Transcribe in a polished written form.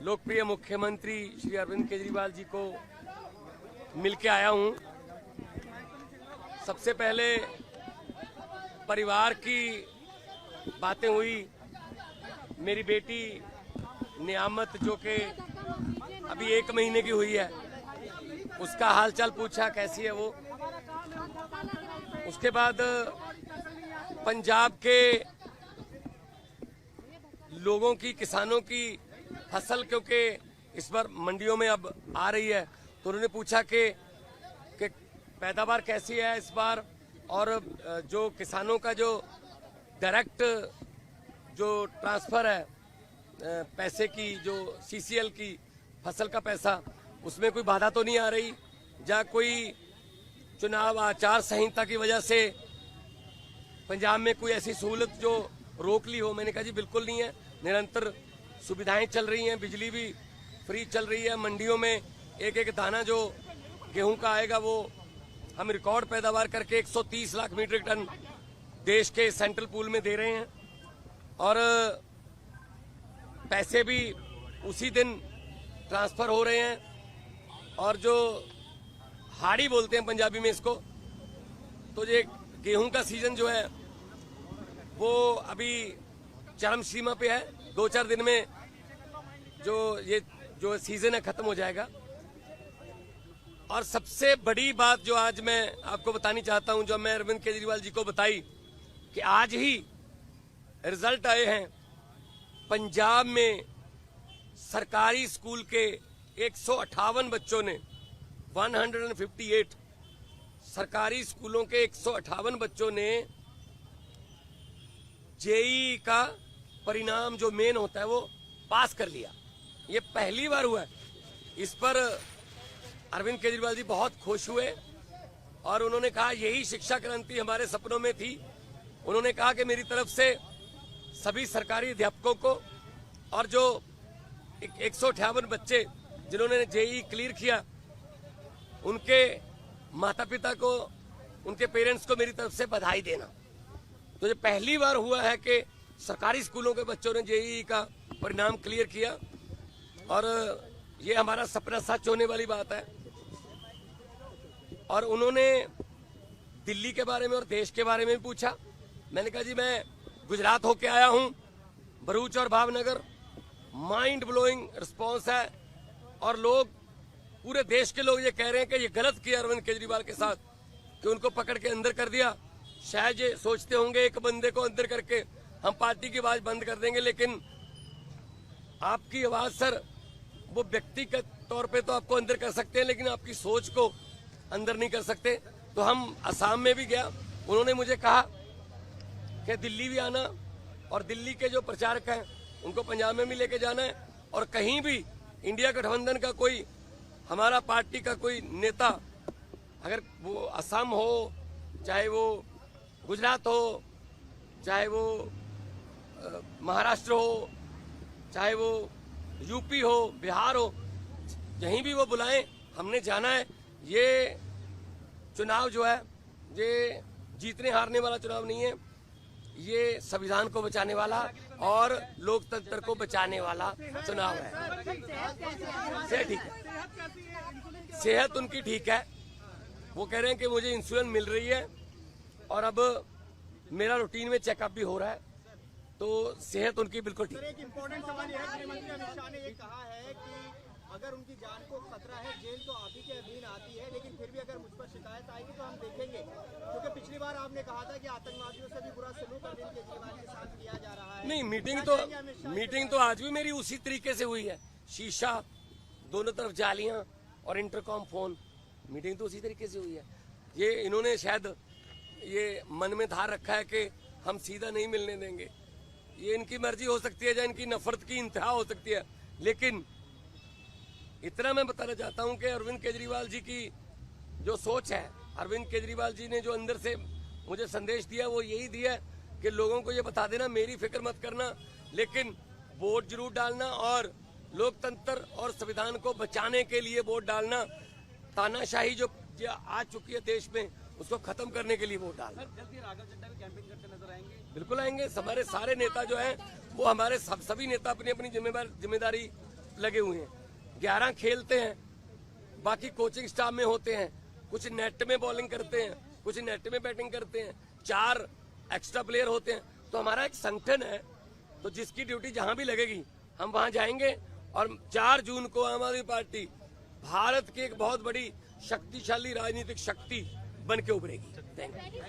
लोकप्रिय मुख्यमंत्री श्री अरविंद केजरीवाल जी को मिलके आया हूं। सबसे पहले परिवार की बातें हुई। मेरी बेटी नियामत जो कि अभी 1 महीने की हुई है, उसका हालचाल पूछा, कैसी है वो। उसके बाद पंजाब के लोगों की, किसानों की फसल क्योंकि इस बार मंडियों में अब आ रही है, तो उन्होंने पूछा कि पैदावार कैसी है इस बार, और जो किसानों का जो डायरेक्ट जो ट्रांसफर है पैसे की, जो सीसीएल की फसल का पैसा, उसमें कोई बाधा तो नहीं आ रही, या कोई चुनाव आचार संहिता की वजह से पंजाब में कोई ऐसी सहूलत जो रोक ली हो। मैंने कहा जी बिल्कुल नहीं है, निरंतर सुविधाएं चल रही हैं, बिजली भी फ्री चल रही है। मंडियों में एक एक दाना जो गेहूं का आएगा वो हम रिकॉर्ड पैदावार करके 130 लाख मीट्रिक टन देश के सेंट्रल पूल में दे रहे हैं, और पैसे भी उसी दिन ट्रांसफर हो रहे हैं। और जो हाड़ी बोलते हैं पंजाबी में इसको, तो ये गेहूं का सीजन जो है वो अभी चरम सीमा पे है। 2-4 दिन में जो सीजन है खत्म हो जाएगा। और सबसे बड़ी बात जो आज मैं आपको बतानी चाहता हूं, जो मैं अरविंद केजरीवाल जी को बताई, कि आज ही रिजल्ट आए हैं पंजाब में सरकारी स्कूल के 158 बच्चों ने, 158 सरकारी स्कूलों के 158 बच्चों ने जेईई का परिणाम जो मेन होता है वो पास कर लिया। ये पहली बार हुआ है। इस पर अरविंद केजरीवाल जी बहुत खुश हुए और उन्होंने कहा यही शिक्षा क्रांति हमारे सपनों में थी। उन्होंने कहा कि मेरी तरफ से सभी सरकारी अध्यापकों को और जो 158 बच्चे जिन्होंने जेईई क्लियर किया, उनके माता पिता को, उनके पेरेंट्स को मेरी तरफ से बधाई देना। तो ये पहली बार हुआ है कि सरकारी स्कूलों के बच्चों ने जेईई का परिणाम क्लियर किया, और ये हमारा सपना सच होने वाली बात है। और उन्होंने दिल्ली के बारे में और देश के बारे में भी पूछा। मैंने कहा जी मैं गुजरात होके आया हूं, भरूच और भावनगर, माइंड ब्लोइंग रिस्पॉन्स है, और लोग, पूरे देश के लोग ये कह रहे हैं कि ये गलत किया अरविंद केजरीवाल के साथ कि उनको पकड़ के अंदर कर दिया। शायद ये सोचते होंगे एक बंदे को अंदर करके हम पार्टी की आवाज बंद कर देंगे, लेकिन आपकी आवाज सर, वो व्यक्तिगत तौर पे तो आपको अंदर कर सकते हैं, लेकिन आपकी सोच को अंदर नहीं कर सकते। तो हम असम में भी गया, उन्होंने मुझे कहा कि दिल्ली भी आना, और दिल्ली के जो प्रचारक हैं उनको पंजाब में भी लेके जाना है, और कहीं भी इंडिया गठबंधन का कोई, हमारा पार्टी का कोई नेता, अगर वो असम हो, चाहे वो गुजरात हो, चाहे वो महाराष्ट्र हो, चाहे वो यूपी हो, बिहार हो, कहीं भी वो बुलाएं, हमने जाना है। ये चुनाव जो है ये जीतने हारने वाला चुनाव नहीं है, ये संविधान को बचाने वाला और लोकतंत्र को बचाने वाला चुनाव है। सेहत ठीक है, सेहत उनकी ठीक है। वो कह रहे हैं कि मुझे इंसुलिन मिल रही है, और अब मेरा रूटीन में चेकअप भी हो रहा है, तो सेहत उनकी बिल्कुल ठीक है। एक इम्पोर्टेंट सवाल यह है, गृहमंत्री अमित शाह ने ये कहा है कि अगर उनकी जान को खतरा है, जेल तो आप ही के अधीन आती है, लेकिन फिर भी अगर मुझ पर शिकायत आएगी तो हम देखेंगे, क्योंकि पिछली बार आपने कहा था कि आतंकवादियों से भी बुरा सलूक अरविंद केजरीवाल के साथ किया जा रहा है। नहीं, मीटिंग तो आज भी मेरी उसी तरीके से हुई है। शीशा, दोनों तरफ जालियां और इंटरकॉम फोन, मीटिंग तो उसी तरीके से हुई है। ये इन्होंने शायद ये मन में धार रखा है कि हम सीधा नहीं मिलने देंगे। ये इनकी मर्जी हो सकती है, या इनकी नफरत की इंतहा हो सकती है, लेकिन इतना मैं बताना चाहता हूं कि अरविंद केजरीवाल जी की जो सोच है, अरविंद केजरीवाल जी ने जो अंदर से मुझे संदेश दिया वो यही दिया कि लोगों को ये बता देना मेरी फिक्र मत करना, लेकिन वोट जरूर डालना, और लोकतंत्र और संविधान को बचाने के लिए वोट डालना। तानाशाही जो आ चुकी है देश में, उसको खत्म करने के लिए वोट डालना। जल्दी राघव चड्ढा भी कैंपेन करते नजर आएंगे? बिल्कुल आएंगे। हमारे सारे नेता जो हैं वो, हमारे सभी नेता अपनी अपनी जिम्मेदारी लगे हुए हैं। 11 खेलते हैं, बाकी कोचिंग स्टाफ में होते हैं, कुछ नेट में बॉलिंग करते हैं, कुछ नेट में बैटिंग करते हैं, 4 एक्स्ट्रा प्लेयर होते हैं। तो हमारा एक संगठन है, तो जिसकी ड्यूटी जहां भी लगेगी हम वहां जाएंगे और 4 जून को आम आदमी पार्टी भारत की एक बहुत बड़ी शक्तिशाली राजनीतिक शक्ति बन के उभरेगी। Thank you.